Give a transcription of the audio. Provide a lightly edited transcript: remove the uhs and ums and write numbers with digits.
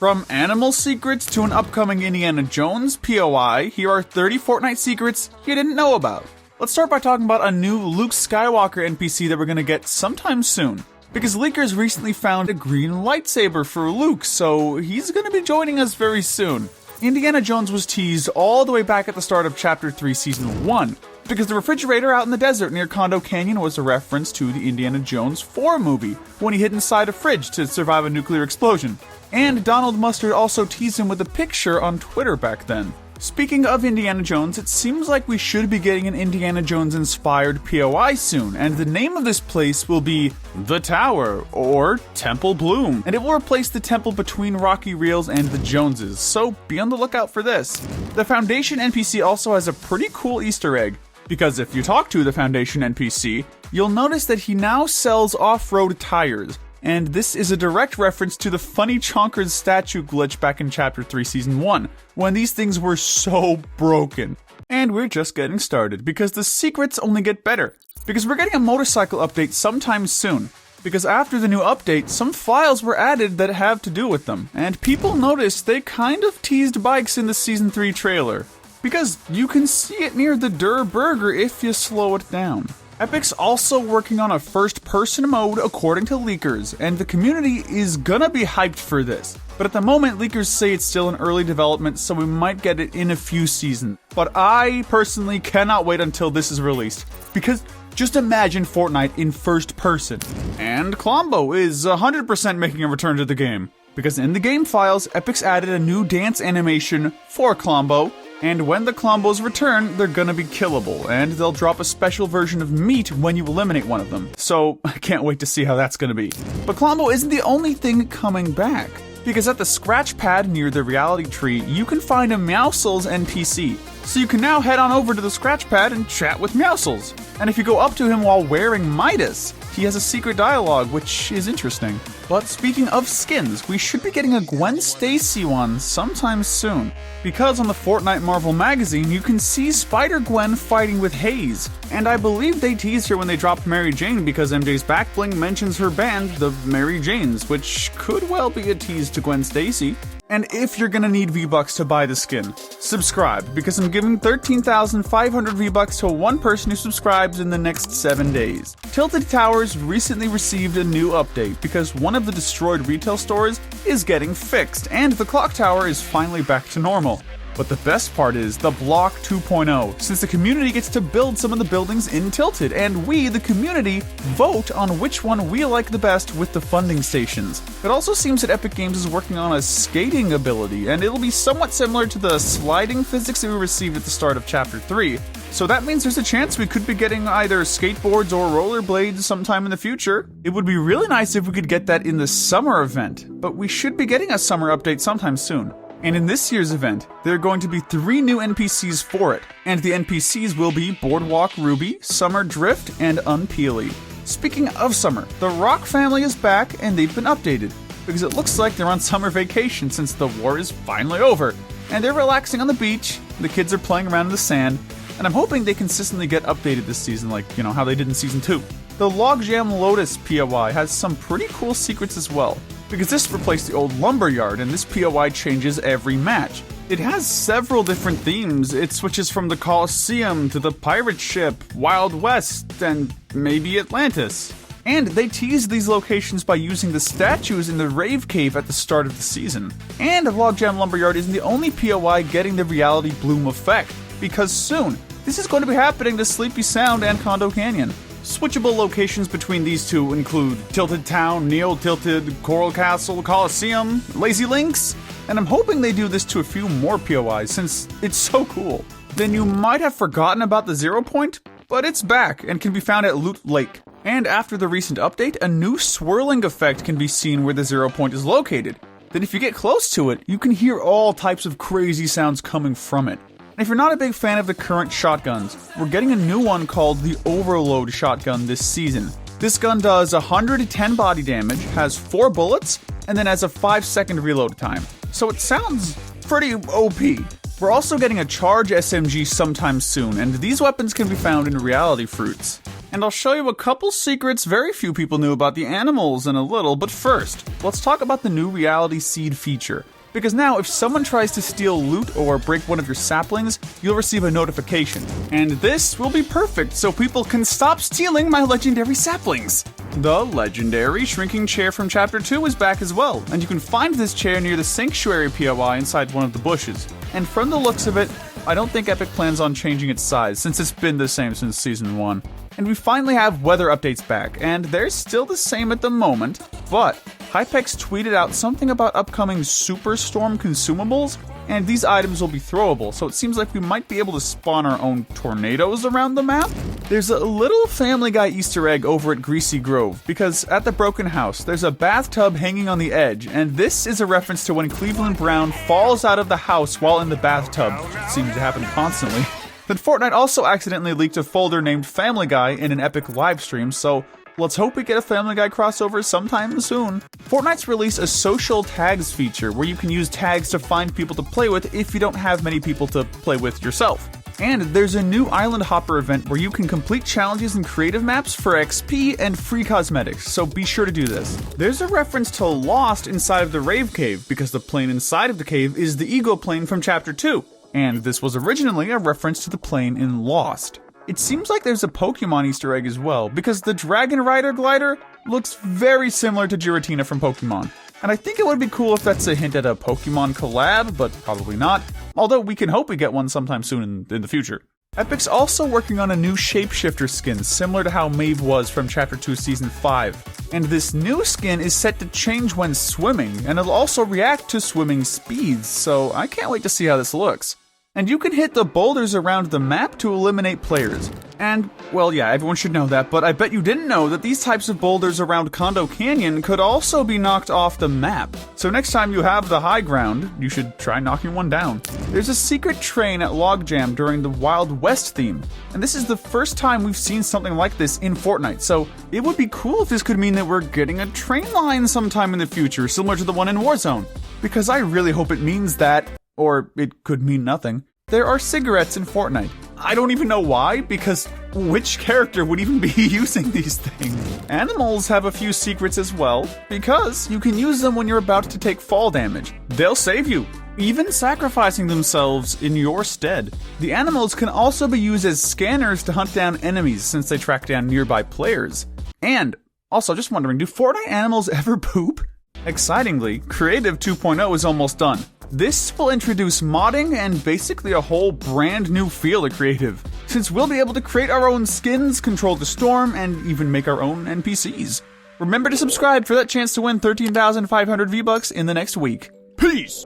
From animal secrets to an upcoming Indiana Jones POI, here are 30 Fortnite secrets you didn't know about. Let's start by talking about a new Luke Skywalker NPC that we're gonna get sometime soon. Because leakers recently found a green lightsaber for Luke, so he's gonna be joining us very soon. Indiana Jones was teased all the way back at the start of Chapter 3 Season 1, because the refrigerator out in the desert near Condo Canyon was a reference to the Indiana Jones 4 movie, when he hid inside a fridge to survive a nuclear explosion. And Donald Mustard also teased him with a picture on Twitter back then. Speaking of Indiana Jones, it seems like we should be getting an Indiana Jones-inspired POI soon, and the name of this place will be The Tower, or Temple Bloom, and it will replace the temple between Rocky Reels and the Joneses, so be on the lookout for this. The Foundation NPC also has a pretty cool Easter egg, because if you talk to the Foundation NPC, you'll notice that he now sells off-road tires. And this is a direct reference to the funny Chonkers statue glitch back in Chapter 3 Season 1, when these things were so broken. And we're just getting started, because the secrets only get better. Because we're getting a motorcycle update sometime soon. Because after the new update, some files were added that have to do with them. And people noticed they kind of teased bikes in the Season 3 trailer. Because you can see it near the Der Burger if you slow it down. Epic's also working on a first-person mode according to leakers, and the community is gonna be hyped for this. But at the moment, leakers say it's still in early development, so we might get it in a few seasons. But I personally cannot wait until this is released, because just imagine Fortnite in first person. And Klombo is 100% making a return to the game, because in the game files, Epic's added a new dance animation for Klombo. And when the Klombos return, they're gonna be killable, and they'll drop a special version of meat when you eliminate one of them. So, I can't wait to see how that's gonna be. But Klombo isn't the only thing coming back, because at the scratch pad near the reality tree, you can find a Meowscles NPC. So you can now head on over to the scratch pad and chat with Meowscles. And if you go up to him while wearing Midas, he has a secret dialogue, which is interesting. But speaking of skins, we should be getting a Gwen Stacy one sometime soon. Because on the Fortnite Marvel magazine, you can see Spider-Gwen fighting with Haze. And I believe they teased her when they dropped Mary Jane because MJ's backbling mentions her band, the Mary Janes, which could well be a tease to Gwen Stacy. And if you're gonna need V-Bucks to buy the skin, subscribe, because I'm giving 13,500 V-Bucks to one person who subscribes in the next 7 days. Tilted Towers recently received a new update because one of the destroyed retail stores is getting fixed, and the clock tower is finally back to normal. But the best part is the Block 2.0, since the community gets to build some of the buildings in Tilted, and we, the community, vote on which one we like the best with the funding stations. It also seems that Epic Games is working on a skating ability, and it'll be somewhat similar to the sliding physics that we received at the start of Chapter 3. So that means there's a chance we could be getting either skateboards or rollerblades sometime in the future. It would be really nice if we could get that in the summer event, but we should be getting a summer update sometime soon. And in this year's event, there are going to be 3 new NPCs for it, and the NPCs will be Boardwalk Ruby, Summer Drift, and Unpeely. Speaking of summer, the Rock family is back and they've been updated, because it looks like they're on summer vacation since the war is finally over, and they're relaxing on the beach, the kids are playing around in the sand, and I'm hoping they consistently get updated this season like, how they did in Season 2. The Logjam Lotus POI has some pretty cool secrets as well, because this replaced the old Lumberyard, and this POI changes every match. It has several different themes. It switches from the Colosseum to the pirate ship, Wild West, and maybe Atlantis. And they tease these locations by using the statues in the Rave Cave at the start of the season. And Logjam Lumberyard isn't the only POI getting the Reality Bloom effect, because soon, this is going to be happening to Sleepy Sound and Condo Canyon. Switchable locations between these two include Tilted Town, Neo-Tilted, Coral Castle, Coliseum, Lazy Links, and I'm hoping they do this to a few more POIs since it's so cool. Then you might have forgotten about the Zero Point, but it's back and can be found at Loot Lake. And after the recent update, a new swirling effect can be seen where the Zero Point is located. Then if you get close to it, you can hear all types of crazy sounds coming from it. If you're not a big fan of the current shotguns, we're getting a new one called the Overload shotgun this season. This gun does 110 body damage, has 4 bullets, and then has a 5-second reload time. So it sounds pretty OP. We're also getting a charge SMG sometime soon, and these weapons can be found in reality fruits. And I'll show you a couple secrets very few people knew about the animals in a little, but first, let's talk about the new reality seed feature. Because now, if someone tries to steal loot or break one of your saplings, you'll receive a notification. And this will be perfect so people can stop stealing my legendary saplings! The legendary shrinking chair from Chapter 2 is back as well, and you can find this chair near the Sanctuary POI inside one of the bushes. And from the looks of it, I don't think Epic plans on changing its size, since it's been the same since Season 1. And we finally have weather updates back, and they're still the same at the moment, but Hypex tweeted out something about upcoming Superstorm consumables, and these items will be throwable, so it seems like we might be able to spawn our own tornadoes around the map. There's a little Family Guy Easter egg over at Greasy Grove, because at the Broken House, there's a bathtub hanging on the edge, and this is a reference to when Cleveland Brown falls out of the house while in the bathtub, which seems to happen constantly. Then Fortnite also accidentally leaked a folder named Family Guy in an Epic livestream, so let's hope we get a Family Guy crossover sometime soon. Fortnite's released a social tags feature where you can use tags to find people to play with if you don't have many people to play with yourself. And there's a new Island Hopper event where you can complete challenges and creative maps for XP and free cosmetics, so be sure to do this. There's a reference to Lost inside of the Rave Cave, because the plane inside of the cave is the Ego plane from Chapter 2. And this was originally a reference to the plane in Lost. It seems like there's a Pokemon Easter egg as well, because the Dragon Rider glider looks very similar to Giratina from Pokemon. And I think it would be cool if that's a hint at a Pokemon collab, but probably not. Although we can hope we get one sometime soon in the future. Epic's also working on a new shapeshifter skin, similar to how Maeve was from Chapter 2 Season 5. And this new skin is set to change when swimming, and it'll also react to swimming speeds, so I can't wait to see how this looks. And you can hit the boulders around the map to eliminate players. And, well, yeah, everyone should know that, but I bet you didn't know that these types of boulders around Condo Canyon could also be knocked off the map. So next time you have the high ground, you should try knocking one down. There's a secret train at Logjam during the Wild West theme, and this is the first time we've seen something like this in Fortnite, so it would be cool if this could mean that we're getting a train line sometime in the future, similar to the one in Warzone. Because I really hope it means that. Or it could mean nothing. There are cigarettes in Fortnite. I don't even know why, because which character would even be using these things? Animals have a few secrets as well, because you can use them when you're about to take fall damage. They'll save you, even sacrificing themselves in your stead. The animals can also be used as scanners to hunt down enemies, since they track down nearby players. And, also just wondering, do Fortnite animals ever poop? Excitingly, Creative 2.0 is almost done. This will introduce modding and basically a whole brand new feel to Creative, since we'll be able to create our own skins, control the storm, and even make our own NPCs. Remember to subscribe for that chance to win 13,500 V-Bucks in the next week. Peace!